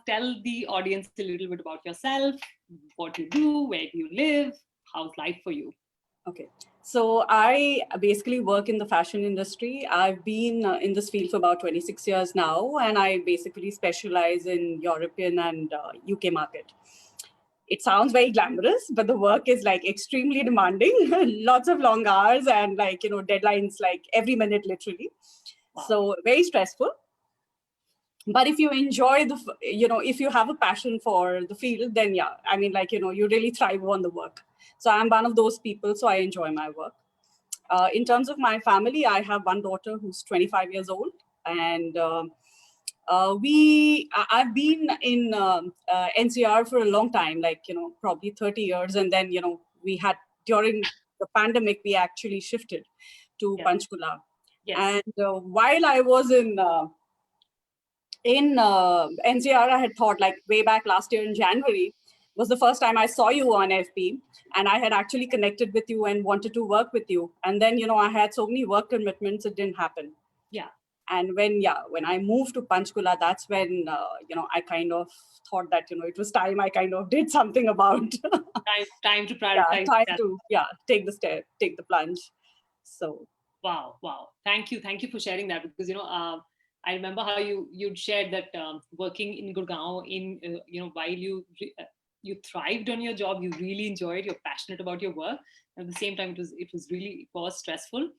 tell the audience a little bit about yourself, what you do, where do you live, how's life for you? Okay. So I basically work in the fashion industry. I've been in this field for about 26 years now, and I basically specialize in European and UK market. It sounds very glamorous, but the work is like extremely demanding, lots of long hours and deadlines like every minute, literally. Wow. So very stressful. But if you enjoy if you have a passion for the field, then yeah, I mean, you really thrive on the work. So I'm one of those people, so I enjoy my work. In terms of my family, I have one daughter who's 25 years old, and I've been in NCR for a long time, probably 30 years, and then we had during the pandemic we actually shifted to Panchkula. Yes. And while I was in NCR, I had thought, like, way back last year in January was the first time I saw you on FB, and I had actually connected with you and wanted to work with you. And then, I had so many work commitments, it didn't happen. Yeah. And when I moved to Panchkula, that's when, I kind of thought that, it was time I kind of did something about. time to prioritize. Time to take the step, take the plunge. So. Wow. Thank you for sharing that, because, I remember how you'd shared that working in Gurgaon while you thrived on your job, you really enjoyed, you're passionate about your work. At the same time, it was stressful.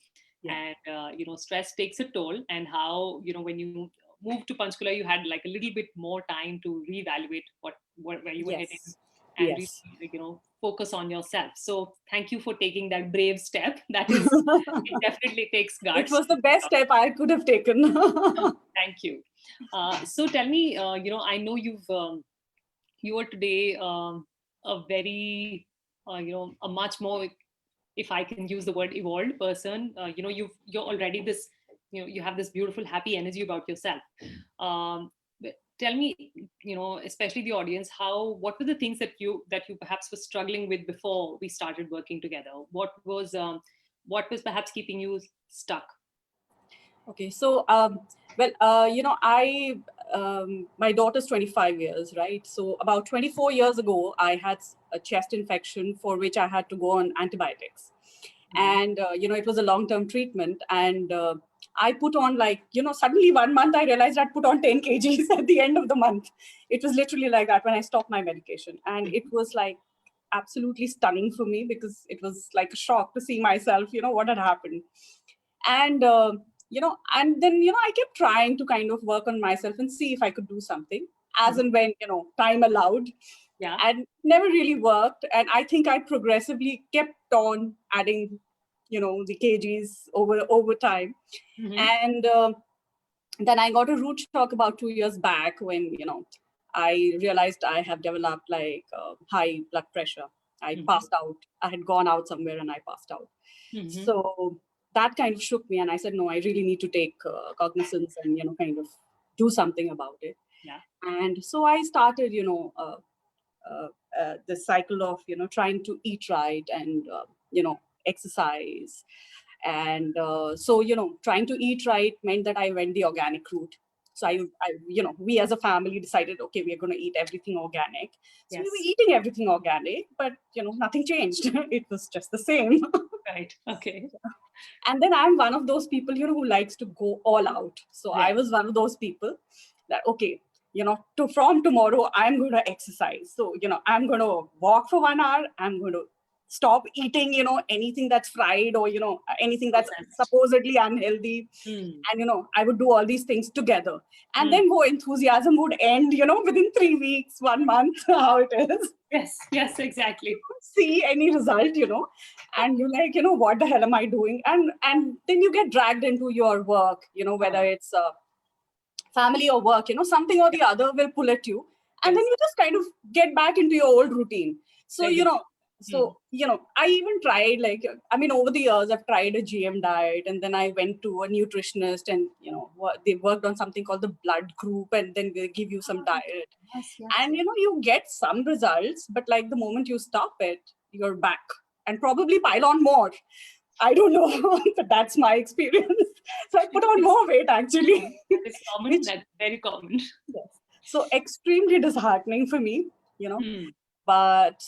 Yeah. And stress takes a toll, and how when you moved to Panchkula, you had like a little bit more time to reevaluate where you were heading, and really, focus on yourself. So thank you for taking that brave step. That is, it definitely takes guts. It was the best step I could have taken. Thank you. So tell me, I know you are today a very, a much more, if I can use the word, evolved person. You're already this, you have this beautiful, happy energy about yourself. Tell me, especially the audience, what were the things that you perhaps were struggling with before we started working together? What was perhaps keeping you stuck? Okay, so my daughter's 25 years, right? So about 24 years ago, I had a chest infection for which I had to go on antibiotics. And, it was a long-term treatment. And I put on suddenly 1 month, I realized I'd put on 10 kgs at the end of the month. It was literally like that when I stopped my medication. And it was like absolutely stunning for me, because it was like a shock to see myself, what had happened. And, and then, I kept trying to kind of work on myself and see if I could do something as and when, time allowed. Yeah. And never really worked. And I think I progressively kept on adding, the kgs over time. Mm-hmm. And then I got a root shock about 2 years back when, I realized I have developed high blood pressure. I passed out. I had gone out somewhere and I passed out. Mm-hmm. So that kind of shook me. And I said, no, I really need to take cognizance and, kind of do something about it. Yeah. And so I started, the cycle of, trying to eat right and, exercise. And so, trying to eat right meant that I went the organic route. So I we as a family decided, okay, we are going to eat everything organic. So we were eating everything organic, but, nothing changed. It was just the same. Right. Okay. And then I'm one of those people, who likes to go all out. So I was one of those people that, okay, from tomorrow, I'm going to exercise. So, I'm going to walk for 1 hour. I'm going to stop eating, anything that's fried or, anything that's supposedly unhealthy. And, I would do all these things together. And then enthusiasm would end, within 3 weeks, 1 month, how it is. Yes, exactly. See any result, and you're like, what the hell am I doing? And then you get dragged into your work, whether it's family or work, something or the other will pull at you. And then you just kind of get back into your old routine. So, I even tried, over the years, I've tried a GM diet, and then I went to a nutritionist, and, they worked on something called the blood group, and then they give you some diet. And, you get some results, but like the moment you stop it, you're back and probably pile on more. I don't know, but that's my experience. So I put on more weight, actually. It's common. That's very common. Yes. So extremely disheartening for me, you know. Hmm. But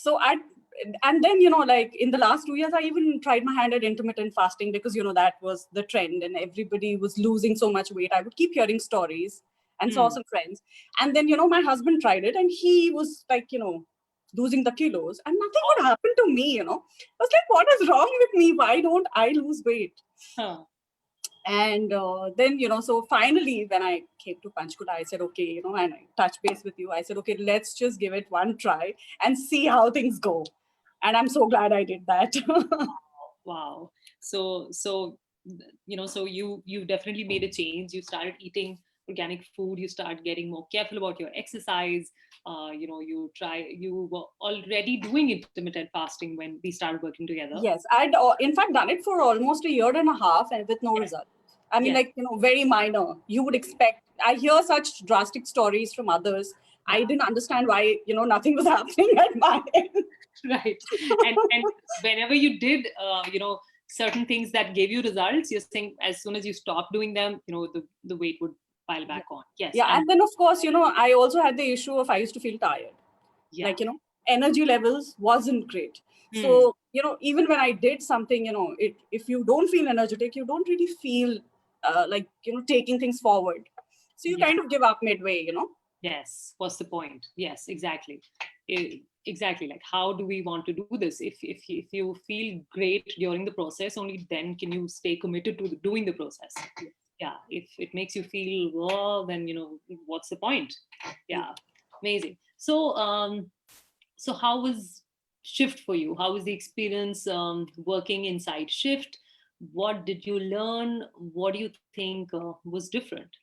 and then, like in the last 2 years, I even tried my hand at intermittent fasting because, that was the trend and everybody was losing so much weight. I would keep hearing stories and saw Hmm. some friends. And then, my husband tried it and he was like, losing the kilos and nothing would happen to me. I was like, what is wrong with me? Why don't I lose weight? Huh. And then, so finally, when I came to Panchkuta, I said, okay, and I touched base with you. I said, okay, let's just give it one try and see how things go. And I'm so glad I did that. Wow. So you definitely made a change. You started eating organic food. You start getting more careful about your exercise. You were already doing intermittent fasting when we started working together. Yes, I'd in fact done it for almost a year and a half and with no Yes. result. I mean, Yes. like, very minor. You would expect, I hear such drastic stories from others. I Yeah. didn't understand why, nothing was happening at my end. Right. And whenever you did, certain things that gave you results, you're saying as soon as you stop doing them, the weight would pile back Yeah. on. Yes. Yeah. And And then, of course, I also had the issue of I used to feel tired. yeah. Like, energy levels wasn't great. Hmm. So, even when I did something, if you don't feel energetic, you don't really feel like, taking things forward. So you Yeah. kind of give up midway. Yes. What's the point? Yes, exactly. Exactly. Like, how do we want to do this? If you feel great during the process, only then can you stay committed to doing the process. Yeah. If it makes you feel well, then what's the point? Yeah. Amazing. So how was Shift for you? How was the experience working inside Shift? What did you learn? What do you think was different?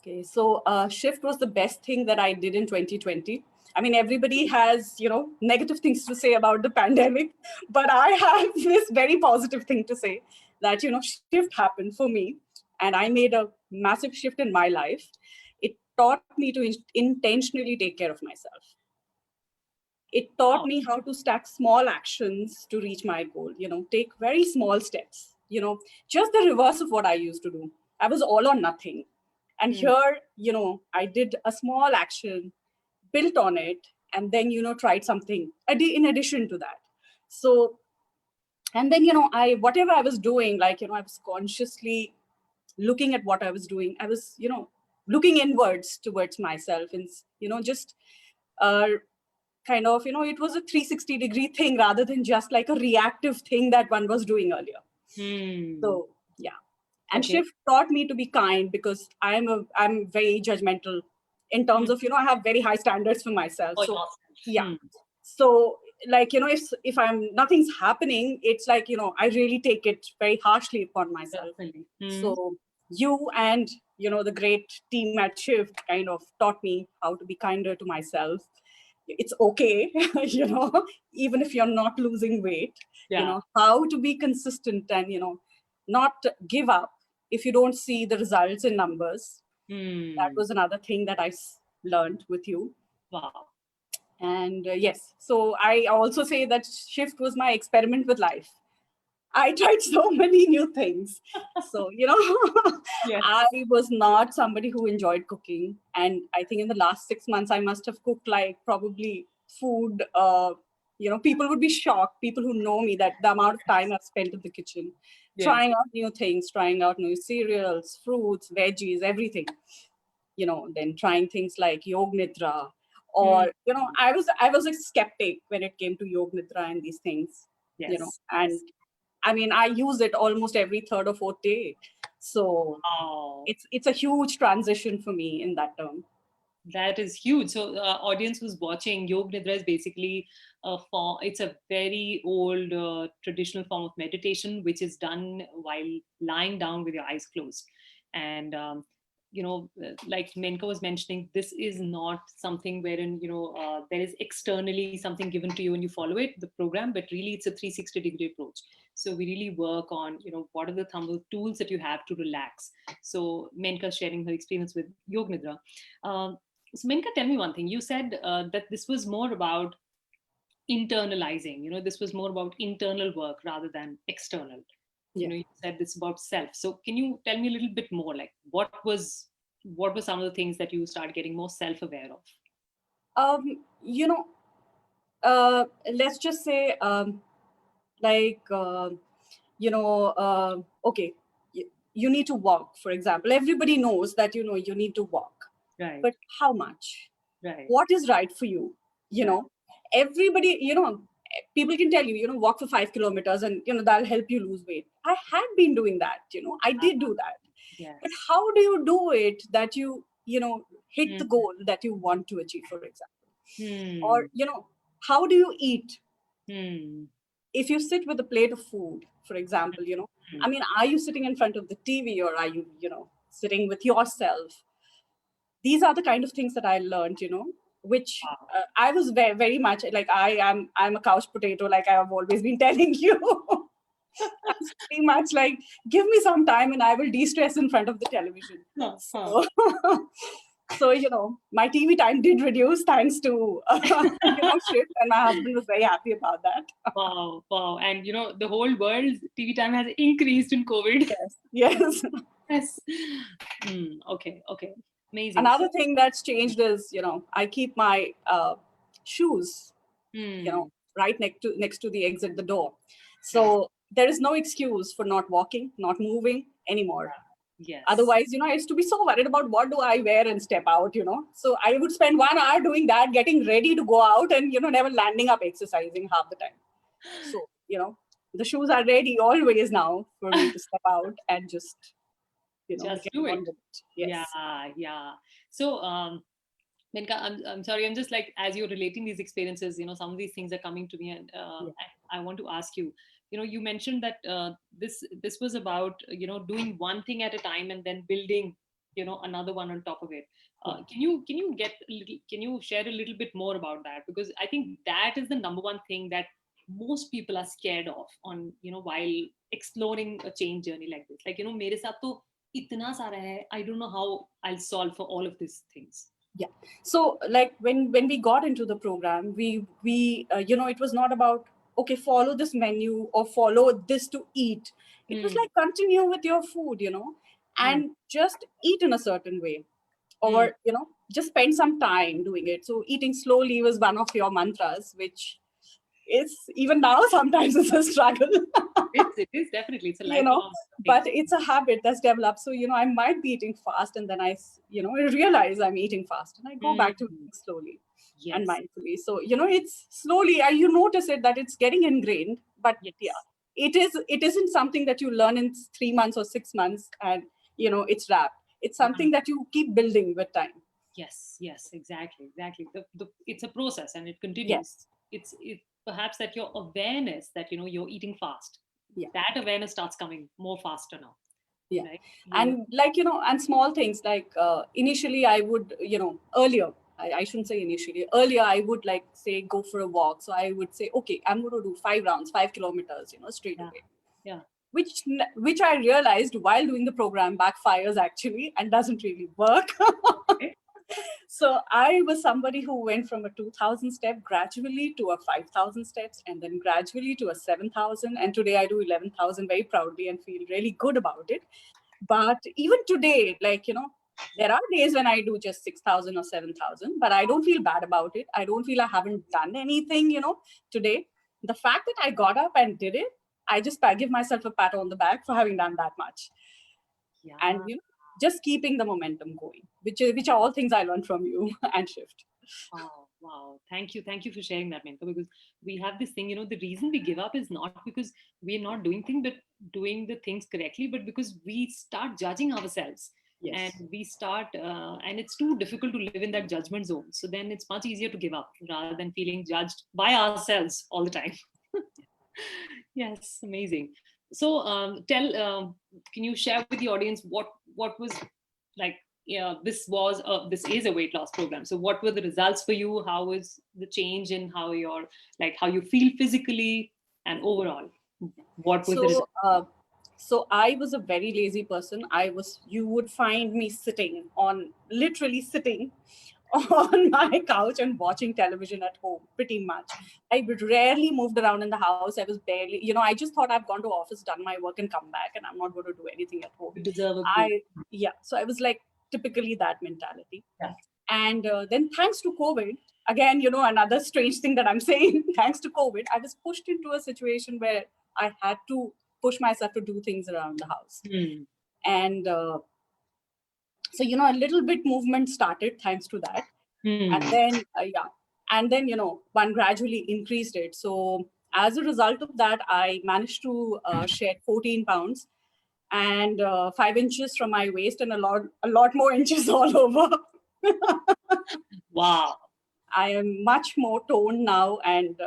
Okay, so shift was the best thing that I did in 2020. I mean, everybody has, negative things to say about the pandemic, but I have this very positive thing to say that, shift happened for me and I made a massive shift in my life. It taught me to intentionally take care of myself. It taught Oh. me how to stack small actions to reach my goal, take very small steps, just the reverse of what I used to do. I was all or nothing. And Hmm. here, I did a small action, built on it, and then, tried something in addition to that. So, and then, whatever I was doing, like, I was consciously looking at what I was doing. I was, looking inwards towards myself and, just uh, kind of, it was a 360-degree thing rather than just like a reactive thing that one was doing earlier. Hmm. So, yeah. And Okay. shift taught me to be kind because I'm very judgmental in Hmm. terms of, I have very high standards for myself. For So, yourself. yeah. Hmm. So, like, if I'm nothing's happening, it's like, I really take it very harshly upon myself. Personally. Hmm. So you and, the great team at Shift kind of taught me how to be kinder to myself. It's okay, even if you're not losing weight, Yeah. how to be consistent and, not give up if you don't see the results in numbers. That Hmm. was another thing that I learned with you. Wow. And yes, so I also say that Shift was my experiment with life. I tried so many new things. So, Yes. I was not somebody who enjoyed cooking. And I think in the last 6 months, I must have cooked like probably food. People would be shocked, people who know me, that the amount of time I've spent in the kitchen, Yes. trying out new things, trying out new cereals, fruits, veggies, everything. Then trying things like Yog Nidra. Hmm. Or, I was a skeptic when it came to Yog Nidra and these things, Yes. and Yes. I mean, I use it almost every third or fourth day. So Wow. it's a huge transition for me in that term. That is huge. So, audience who's watching, Yoga Nidra is basically a form. It's a very old traditional form of meditation, which is done while lying down with your eyes closed. And like Menka was mentioning, this is not something wherein there is externally something given to you and you follow it, the program, but really it's a 360-degree approach. So we really work on what are the tools that you have to relax. So Menka sharing her experience with Yoga Nidra. Um, so, Minka, tell me one thing. You said that this was more about internalizing. This was more about internal work rather than external. Yeah. You said this about self. So, can you tell me a little bit more? Like, what was what were some of the things that you started getting more self-aware of? You know, let's just say, like, okay, you need to walk, for example. Everybody knows that, you need to walk, Right, but how much? right, What is right for you? You right. know, everybody, people can tell you, walk for 5 kilometers and, that'll help you lose weight. I had been doing that, I did do that. But Yes. how do you do it that you hit Hmm. the goal that you want to achieve, for example? Or, Hmm. how do you eat? Hmm. If you sit with a plate of food, for example, I Hmm. mean, are you sitting in front of the TV, or are you, sitting with yourself? These are the kind of things that I learned, which Wow. I was very, very much like, I'm a couch potato, like I've always been telling you. I was pretty much like, give me some time and I will de-stress in front of the television. Huh, huh. So, so my TV time did reduce thanks to shift, and my husband was very happy about that. Wow, wow. And the whole world's TV time has increased in COVID. Yes, yes. Yes. Okay, okay. Amazing. So, Another thing that's changed is, I keep my shoes, hmm, right next to the exit, the door. yeah, So there is no excuse for not walking, not moving anymore. yes. Otherwise, I used to be so worried about what do I wear and step out. So I would spend 1 hour doing that, getting ready to go out, and never landing up exercising half the time. So, the shoes are ready always now for me to step out and just, Just get do on it. with it. Yeah, Yes. yeah. So, Menka, I'm sorry. I'm just like, as you're relating these experiences, some of these things are coming to me, and Yeah. I want to ask you. You mentioned that this was about doing one thing at a time and then building another one on top of it. Yeah. Can you share a little bit more about that? Because I think that is the number one thing that most people are scared of on while exploring a change journey like this. Like मेरे साथ तो इतना सारा है. I don't know how I'll solve for all of these things. Yeah. So like when we got into the program, we it was not about, okay, follow this menu or follow this to eat. It was Hmm. like, continue with your food, Hmm. and just eat in a certain way, Hmm. or just spend some time doing it. So eating slowly was one of your mantras, which is even now sometimes it's a struggle. It is definitely, it's a you know lifelong thing. but it's a habit that's developed. So I might be eating fast, and then I realize I'm eating fast, and I go Hmm. back to eating slowly and Yes, mindfully. So it's slowly, you notice it, that it's getting ingrained. But yeah, yes. it isn't something that you learn in 3 months or 6 months, and it's wrapped. It's Hmm. something that you keep building with time. Yes, yes, exactly, exactly. It's a process and it continues. Yes. It perhaps that your awareness that you're eating fast, Yeah. that awareness starts coming more faster now, Yeah. right? You And like, and small things like, initially I would, earlier, I shouldn't say initially, earlier I would like say go for a walk. So I would say, okay, I'm going to do 5 rounds, 5 kilometers, straight Yeah, away. yeah. Which I realized while doing the program backfires actually and doesn't really work. Okay. So I was somebody who went from a 2,000 step gradually to a 5,000 steps, and then gradually to a 7,000. And today I do 11,000 very proudly and feel really good about it. But even today, like, there are days when I do just 6,000 or 7,000, but I don't feel bad about it. I don't feel I haven't done anything, today. The fact that I got up and did it, I just give myself a pat on the back for having done that much. And, Yeah. just keeping the momentum going, which are all things I learned from you and Shift. Wow, wow. Thank you for sharing that, Menka, because we have this thing, the reason we give up is not because we're not doing things, but doing the things correctly, but because we start judging ourselves and Yes. we start, and it's too difficult to live in that judgment zone. So then it's much easier to give up rather than feeling judged by ourselves all the time. Yes, amazing. So, can you share with the audience what was like? Yeah, this is a weight loss program. So, what were the results for you? How was the change in how you feel physically and overall? What was the result? So I was a very lazy person. You would find me literally sitting on my couch and watching television at home pretty much. I rarely moved around in the house. I was barely, I just thought I've gone to office, done my work and come back, and I'm not going to do anything at home. You deserve a break. Yeah. So I was like, typically that mentality. Yeah. And then thanks to COVID, again, another strange thing that I'm saying, thanks to COVID, I was pushed into a situation where I had to push myself to do things around the house. And so, a little bit movement started thanks to that. And then, one gradually increased it. So as a result of that, I managed to shed 14 pounds and 5 inches from my waist and a lot more inches all over. Wow. I am much more toned now. And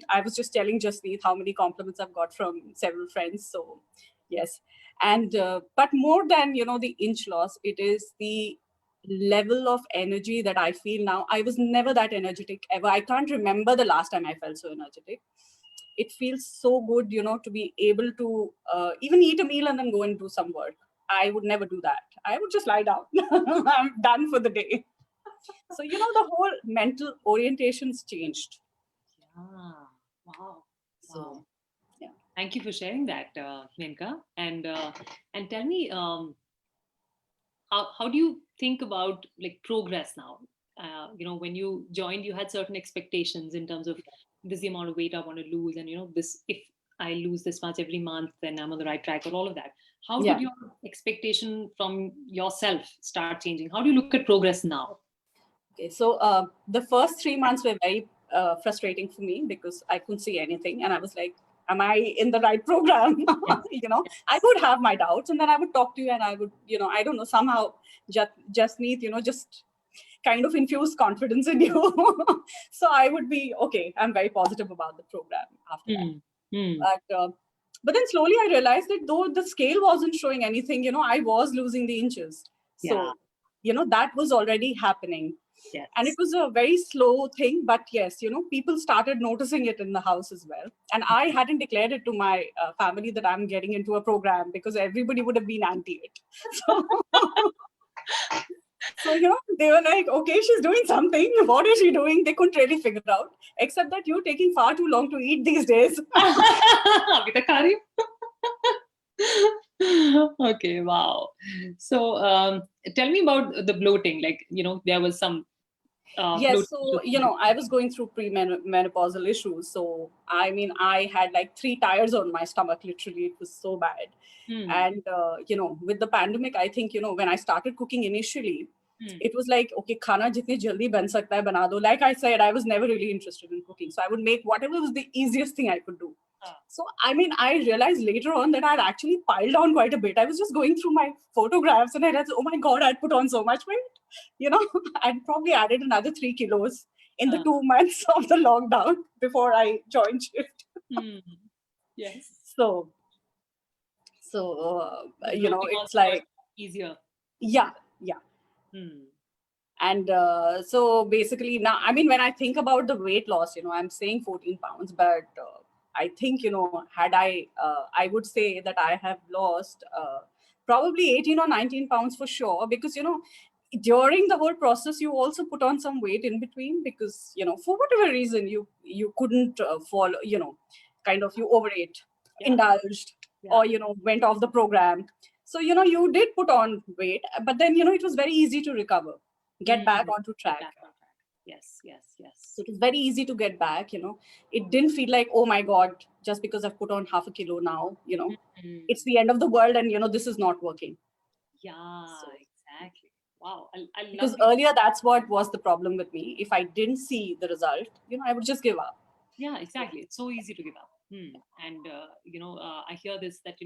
I was just telling Jasmeet how many compliments I've got from several friends. So yes. And, but more than, the inch loss, it is the level of energy that I feel now. I was never that energetic ever. I can't remember the last time I felt so energetic. It feels so good, to be able to even eat a meal and then go and do some work. I would never do that. I would just lie down. I'm done for the day. So, the whole mental orientation's changed. Yeah. Wow. So, yeah. Thank you for sharing that, Priyanka. And tell me, how do you think about like progress now? When you joined, you had certain expectations in terms of this is the amount of weight I want to lose, and this, if I lose this much every month, then I'm on the right track, or all of that. How did your expectation from yourself start changing? How do you look at progress now? Okay, so the first 3 months were very frustrating for me because I couldn't see anything, and I was like, am I in the right program? I would have my doubts, and then I would talk to you, and I would, I don't know, somehow just need, just kind of infuse confidence in you. So I would be, okay, I'm very positive about the program after that. But then slowly I realized that though the scale wasn't showing anything, I was losing the inches. So, that was already happening. Yes. And it was a very slow thing, but yes, people started noticing it in the house as well. And I hadn't declared it to my family that I'm getting into a program because everybody would have been anti it. So, they were like, okay, she's doing something. What is she doing? They couldn't really figure out, except that you're taking far too long to eat these days. Okay, wow. So tell me about the bloating. Like, there was some yes, so I was going through premenopausal issues. So I mean, I had like 3 tires on my stomach. Literally, it was so bad. And with the pandemic, I think when I started cooking initially, it was like, okay, khana jitni jaldi ban sakta hai bana do. Like I said, I was never really interested in cooking, so I would make whatever was the easiest thing I could do. So, I mean, I realized later on that I'd actually piled on quite a bit. I was just going through my photographs and I realized, oh my God, I'd put on so much weight. I'd probably added another 3 kilos in the 2 months of the lockdown before I joined shift. Yes. So it's like easier. Yeah. And so basically now, I mean, when I think about the weight loss, I'm saying 14 pounds, but I think, had I would say that I have lost probably 18 or 19 pounds for sure, because, during the whole process, you also put on some weight in between because, for whatever reason, you couldn't follow, kind of you overate, indulged, or, went off the program. So, you did put on weight, but then, it was very easy to recover, get back onto track. Yes. So it was very easy to get back, It didn't feel like, oh my God, just because I've put on half a kilo now, it's the end of the world and, this is not working. Yeah, exactly. Wow. I love because earlier that's what was the problem with me. If I didn't see the result, I would just give up. Yeah, exactly. It's so easy to give up. And, I hear this that,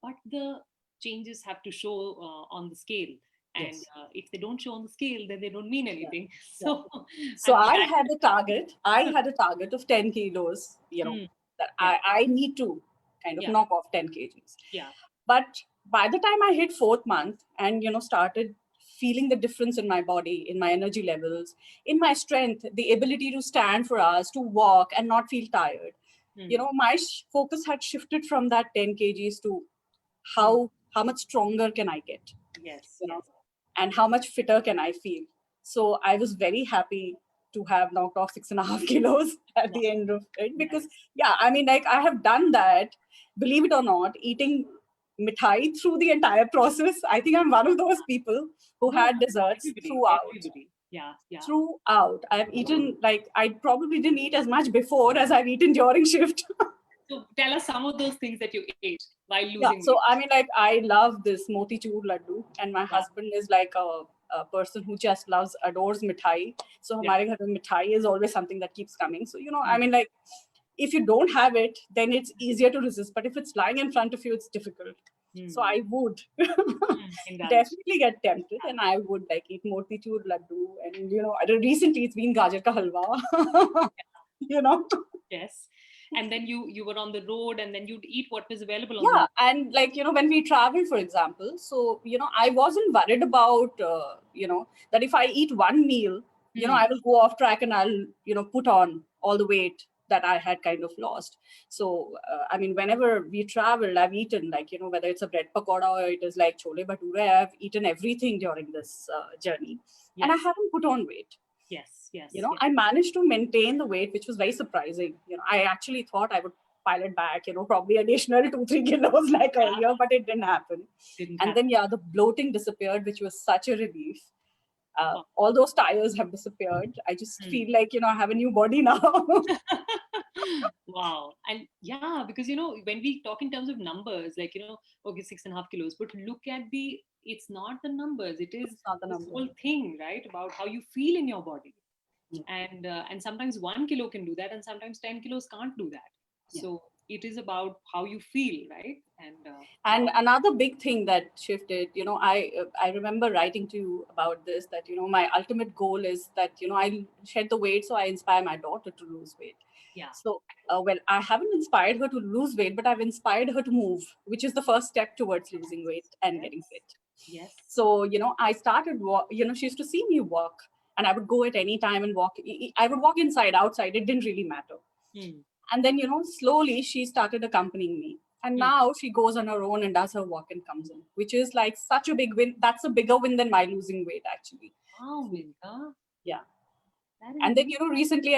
but the changes have to show on the scale. And if they don't show on the scale, then they don't mean anything. So I had a target. I had a target of 10 kilos, that I need to kind of knock off 10 kgs. Yeah. But by the time I hit 4th month and, started feeling the difference in my body, in my energy levels, in my strength, the ability to stand for hours, to walk and not feel tired, my focus had shifted from that 10 kgs to how much stronger can I get? Yes. And how much fitter can I feel? So I was very happy to have knocked off 6.5 kilos at the end of it, because I mean, like, I have done that, believe it or not, eating mithai through the entire process. I think I'm one of those people who No, had desserts everybody, throughout. everybody. Yeah, yeah. Throughout. I've eaten, like, I probably didn't eat as much before as I've eaten during shift. So tell us some of those things that you ate while Yeah. losing So, weight. I mean, like, I love this motichur laddu, and my Yeah, husband is like a person who just loves, adores mithai. So, yeah. hamare ghar mein mithai is always something that keeps coming. So, I Mm, mean, like, if you don't have it, then it's easier to resist. But if it's lying in front of you, it's difficult. So mm, I would indulge. definitely get tempted, and I would like eat motichur laddu, and recently it's been gajar ka halwa. you know, Yes. And then you were on the road, and then you'd eat what was available on the yeah, road. and like when we travel, for example, so I wasn't worried about that if I eat one meal, Hmm. I will go off track and I'll put on all the weight that I had kind of lost. So I mean, whenever we travel, I've eaten, like whether it's a bread pakoda or it is like chole bhature, I've eaten everything during this journey, and I Yes, haven't put on weight. yes, yes, yes. I managed to maintain the weight, which was very surprising. I actually thought I would pile it back, probably additional 2-3 kilos like Yeah, earlier, but it didn't happen. didn't And happen. then, yeah, the bloating disappeared, which was such a relief. Wow. All those tires have disappeared. I just Hmm. feel like, I have a new body now. Wow. And yeah, because when we talk in terms of numbers, like okay, 6.5 kilos, but look at it's not the numbers, it is It's not the this number. whole thing, right? About how you feel in your body. Yeah. And sometimes 1 kilo can do that, and sometimes 10 kilos can't do that. Yeah. So it is about how you feel, right? And And wow. another big thing that shifted, I remember writing to you about this, that my ultimate goal is that I shed the weight so I inspire my daughter to lose weight. Yeah. So, well, I haven't inspired her to lose weight, but I've inspired her to move, which is the first step towards losing weight and Yes. getting fit. Yes. So, I started, she used to see me walk, and I would go at any time and walk. I would walk inside, outside, it didn't really matter. Hmm. And then, slowly she started accompanying me. And Hmm. now she goes on her own and does her walk and comes in, which is like such a big win. That's a bigger win than my losing weight, actually. Wow, So, Milka. yeah. That is And then, recently,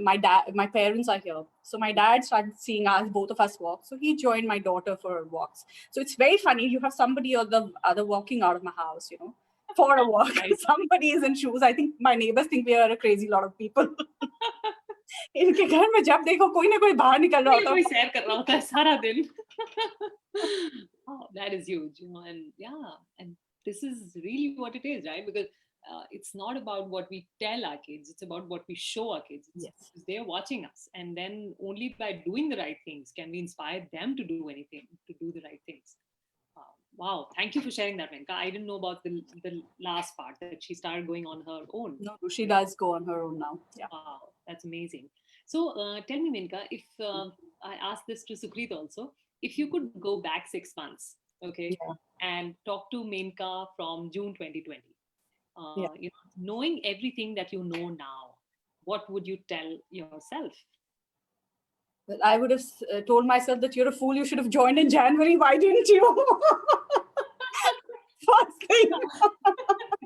my parents are here. So my dad started seeing us, both of us walk. So he joined my daughter for walks. So it's very funny. You have somebody or the other walking out of my house, for a walk. right. Somebody is in shoes. I think my neighbors think we are a crazy lot of people. इनके घर में जब देखो कोई ना कोई बाहर निकल रहा कोई ना होता कोई है. सैर कर रहा होता है सारा दिन. Oh, that is huge, and yeah, and this is really what it is, right? Because it's not about what we tell our kids; it's about what we show our kids. It's Yes. because they're watching us, and then only by doing the right things can we inspire them to do anything, to do the right things. Wow, thank you for sharing that, Venka. I didn't know about the last part that she started going on her own. No, she does go on her own now. Yeah. Wow, that's amazing. So tell me, Minka, if I ask this to Sukrit also, if you could go back 6 months, okay, Yeah. and talk to Minka from June 2020, Yeah. knowing everything that you know now, what would you tell yourself? Well, I would have told myself that you're a fool. You should have joined in January. Why didn't you? First thing.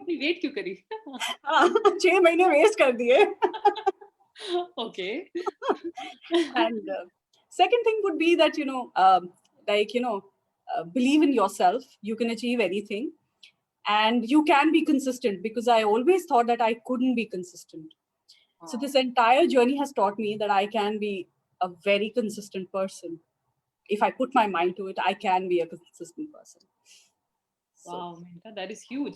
इतनी wait क्यों करी? 6 महीने waste कर दिए. Okay. And second thing would be that, believe in yourself. You can achieve anything. And you can be consistent, because I always thought that I couldn't be consistent. So this entire journey has taught me that I can be a very consistent person. If I put my mind to it, I can be a consistent person. So, Wow, Minka, that is huge.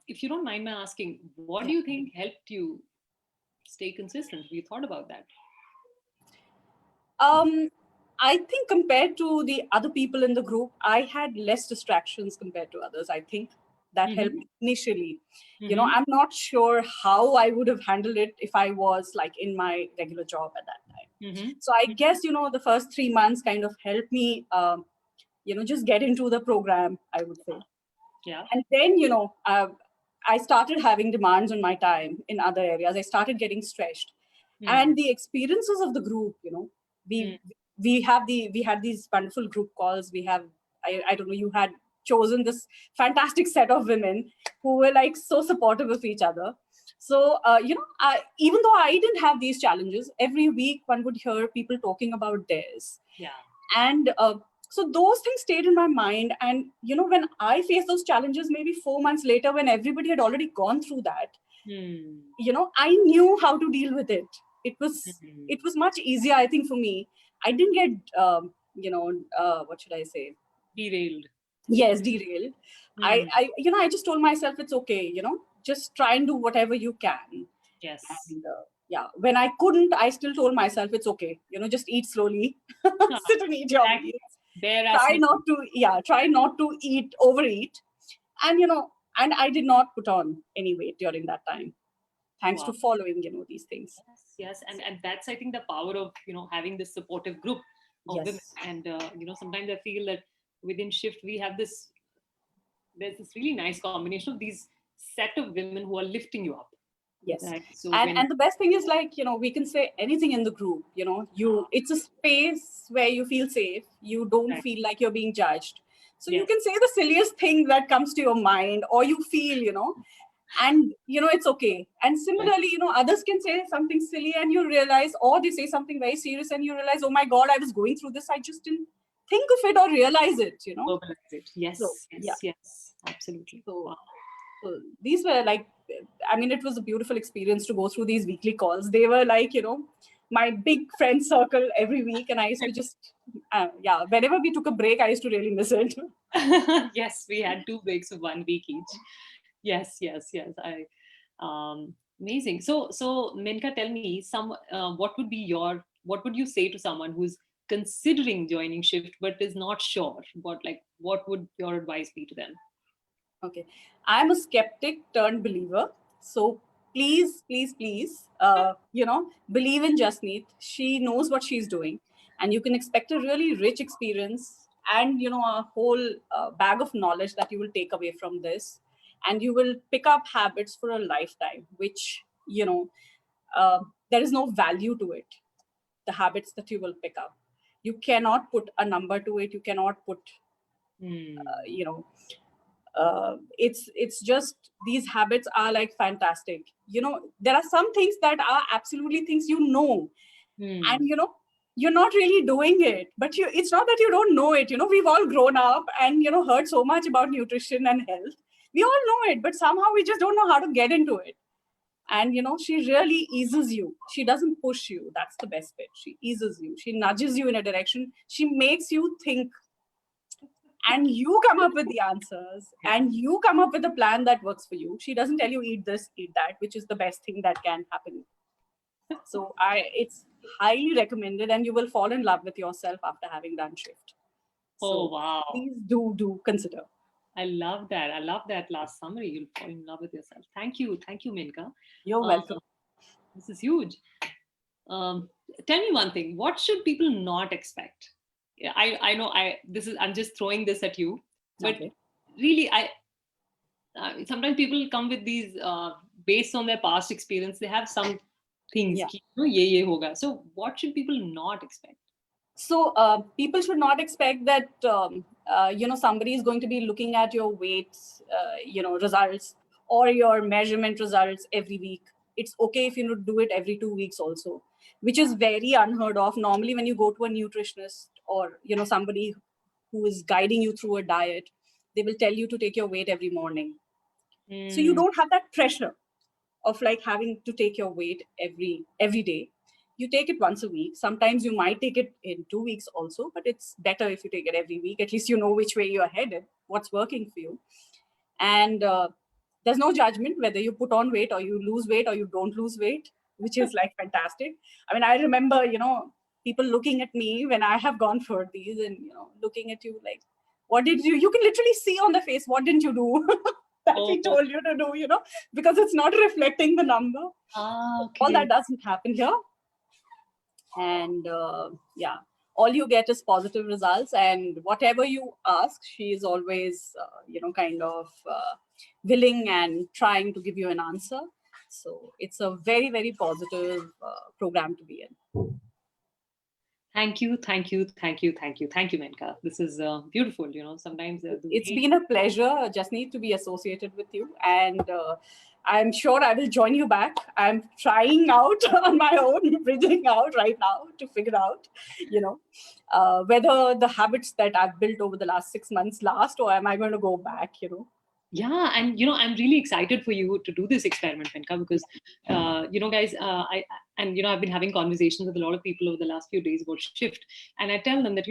If you don't mind my asking, what do yeah. you think helped you stay consistent? Have you thought about that? I think compared to the other people in the group, I had less distractions compared to others. I think that helped Mm-hmm. initially. Mm-hmm. I'm not sure how I would have handled it if I was like in my regular job at that time. Mm-hmm. So I guess, the first 3 months kind of helped me, just get into the program, I would say. Yeah. And then, I started having demands on my time in other areas. I started getting stretched. Mm. And the experiences of the group, Mm. we we had these wonderful group calls. We have, I don't know, you had chosen this fantastic set of women who were like so supportive of each other. So, even though I didn't have these challenges, every week one would hear people talking about theirs. Yeah. And So those things stayed in my mind. And, when I faced those challenges, maybe 4 months later, when everybody had already gone through that, Hmm. I knew how to deal with it. It was, Hmm. it was much easier, I think, for me. I didn't get, what should I say? Derailed. Yes, derailed. I, Hmm. I, I just told myself it's okay, just try and do whatever you can. Yes. And yeah, when I couldn't, I still told myself it's okay, just eat slowly, Huh. sit and eat your Exactly. meals. Bare ass Try naked. not to, yeah, try not to overeat. And, and I did not put on any weight during that time, thanks Wow. to following, these things. Yes, yes, and that's, I think, the power of having this supportive group of women. Yes, And sometimes I feel that within Shift we have this, there's this really nice combination of these set of women who are lifting you up, yes. right? So And when the best thing is, like, we can say anything in the group, it's a space where you feel safe, you don't right, feel like you're being judged. So you yes, can say the silliest thing that comes to your mind, or you feel, and it's okay. And yes, similarly, others can say something silly and you realize, or they say something very serious and you realize, oh my god, I was going through this, I just didn't think of it or realize it. verbalize it. So Yes, yeah. yes, yes, absolutely. So Wow. these were like, I mean, it was a beautiful experience to go through these weekly calls. They were like, my big friend circle every week. And I used to just, yeah, whenever we took a break, I used to really miss it. Yes, we had 2 breaks of 1 week each. Yes, yes, yes. Amazing. So Menka, tell me what would you say to someone who's considering joining Shift but is not sure? What would your advice be to them? Okay. I'm a skeptic turned believer. So please, please, please, believe in Jasmeet. She knows what she's doing. And you can expect a really rich experience and, a whole bag of knowledge that you will take away from this. And you will pick up habits for a lifetime, which, there is no value to it, the habits that you will pick up. You cannot put a number to it. You cannot put, Hmm. you know, it's just, these habits are like fantastic. There are some things that are absolutely things, and Hmm. you're not really doing it, but it's not that you don't know it. We've all grown up and heard so much about nutrition and health. We all know it, but somehow we just don't know how to get into it. And she really eases you. She doesn't push you. That's the best bit. She eases you, she nudges you in a direction, she makes you think, and you come up with the answers, Yeah. and you come up with a plan that works for you. She doesn't tell you eat this, eat that, which is the best thing that can happen. So it's highly recommended, and you will fall in love with yourself after having done Shift. Oh So wow. please do consider. I love that. I love that last summary. You'll fall in love with yourself. Thank you, Menka. You're Uh, welcome. this is huge. Um, Tell me one thing. What should people not expect? Yeah, I know I'm just throwing this at you, but Okay. really, sometimes people come with these based on their past experience. They have some things. Yeah. कि, ye hoga. So what should people not expect? So people should not expect that somebody is going to be looking at your weights, results, or your measurement results every week. It's okay if you do it every 2 weeks also, which is very unheard of. Normally, when you go to a nutritionist or somebody who is guiding you through a diet, they will tell you to take your weight every morning. So you Mm, don't have that pressure of like having to take your weight every day. You take it once a week. Sometimes you might take it in 2 weeks also, but it's better if you take it every week. At least you know which way you're headed, what's working for you. And there's no judgment whether you put on weight or you lose weight or you don't lose weight, which is like fantastic. I mean, I remember, people looking at me when I have gone for these, and looking at you like, what did you can literally see on the face, what didn't you do that oh, he told you to do, because it's not reflecting the number. All okay. that doesn't happen here. And yeah, all you get is positive results, and whatever you ask, she is always kind of willing and trying to give you an answer. So it's a very, very positive program to be in. Thank you, thank you, thank you, thank you, thank you, Menka. This is beautiful. Sometimes the It's way. been a pleasure, just need to be associated with you. And I'm sure I will join you back. I'm trying out on my own, bridging out right now to figure out, whether the habits that I've built over the last 6 months last, or am I going to go back. Yeah, and I'm really excited for you to do this experiment, Venka, because guys, I've been having conversations with a lot of people over the last few days about shift, and I tell them that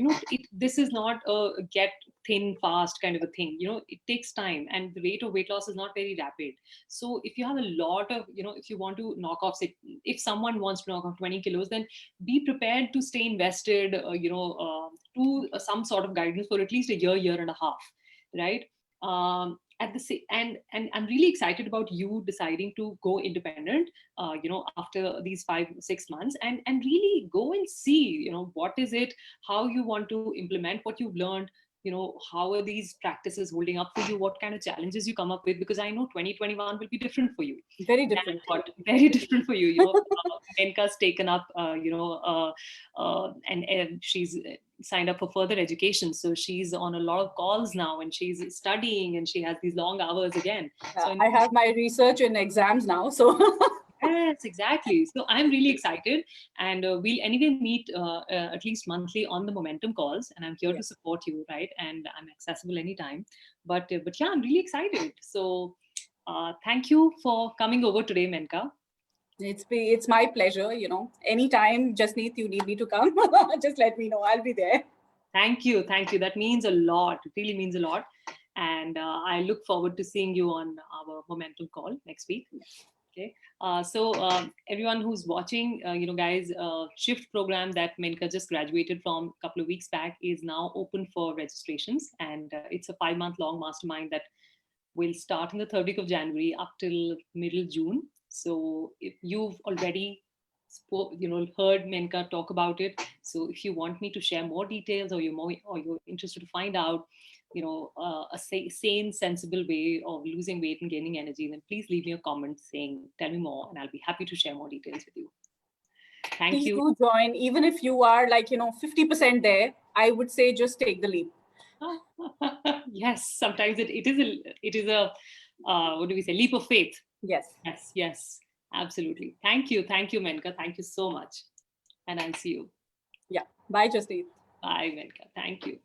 this is not a get thin fast kind of a thing. It takes time, and the rate of weight loss is not very rapid. So if you have a lot of if you want to knock off, say, if someone wants to knock off 20 kilos, then be prepared to stay invested, to some sort of guidance for at least a year and a half, right? At the same, and I'm really excited about you deciding to go independent, after these 5-6 months, and really go and see, what is it, how you want to implement what you've learned, how are these practices holding up for you, what kind of challenges you come up with, because I know 2021 will be different for you. Very different. Very different for you. Menka's taken up, and she's signed up for further education. So she's on a lot of calls now, and she's studying, and she has these long hours again. So I have my research and exams now. So yes, exactly. So I'm really excited, and we'll anyway meet at least monthly on the momentum calls, and I'm here to support you, right? And I'm accessible anytime. But yeah, I'm really excited. So thank you for coming over today, Menka. It's my pleasure. Anytime, Jasneet, you need me to come, just let me know. I'll be there. Thank you, thank you. That means a lot. It really means a lot, and I look forward to seeing you on our momentum call next week. Okay. So everyone who's watching, guys, shift program that Menka just graduated from a couple of weeks back is now open for registrations, and it's a 5-month long mastermind that will start on the 3rd week of January up till middle June. So if you've already heard Menka talk about it, so if you want me to share more details, or you're interested to find out, a sane, sensible way of losing weight and gaining energy, then please leave me a comment saying, tell me more, and I'll be happy to share more details with you. Thank Please you. do join. Even if you are 50% there, I would say just take the leap. Yes, sometimes it is a what do we say, leap of faith. Yes, absolutely. Thank you, Menka. Thank you so much, and I'll see you. Yeah. Bye, Jasneet. Bye, Menka. Thank you.